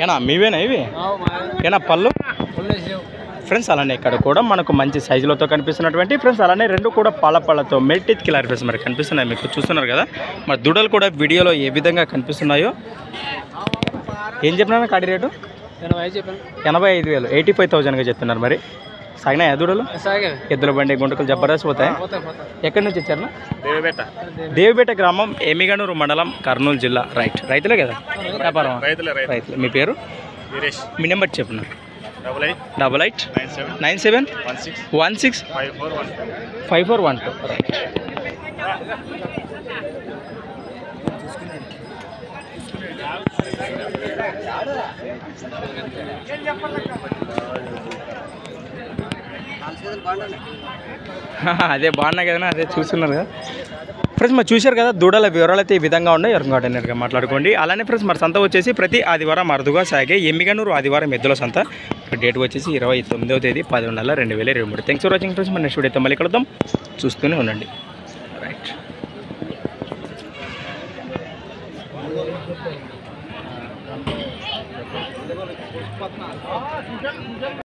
ఏనా మీవేనా ఇవి? ఏనా పళ్ళు ఫ్రెండ్స్? అలానే ఇక్కడ కూడా మనకు మంచి సైజులతో కనిపిస్తున్నటువంటి ఫ్రెండ్స్, అలానే రెండు కూడా పళ్ళతో మెల్టీత్ కిలర్ ఫేస్ మరి కనిపిస్తున్నాయి, మీకు చూస్తున్నారు కదా. మరి దూడలు కూడా వీడియోలో ఏ విధంగా కనిపిస్తున్నాయో. ఏం చెప్పినా కాడి రేటు? 85,000, 85,000గా చెప్తున్నారు. మరి సాగినాయా దూడలు? ఎద్దుల బండి గుంటకలు జబర్దస్త్ పోతాయి. ఎక్కడి నుంచి వచ్చారు? దేవిపేట గ్రామం, ఎమిగనూరు మండలం, కర్నూలు జిల్లా. రైట్, రైతులే కదా? వ్యాపారం రైతులే. మీ పేరు? మీ నెంబర్ చెప్పిన? 8897165412. రైట్. అదే బాగున్నాయి కదా, అదే చూస్తున్నారు కదా ఫ్రెండ్స్. మరి చూశారు కదా దూడల వివరాలు అయితే ఈ విధంగా ఉన్నాయి. ఎవరిగా నేరుగా మాట్లాడుకోండి. అలానే ఫ్రెండ్స్ మరి సంత వచ్చేసి ప్రతి ఆదివారం అరుదుగా సాగే ఎమ్మిగనూరు ఆదివారం ఎద్దుల సంత. డేట్ వచ్చేసి 29వ తేదీ 10వ నెల 2023. Thanks for watching friends. మన నెక్స్ట్ వీడియోతో మళ్ళీ కలుద్దాం, చూస్తూనే ఉండండి. రైట్.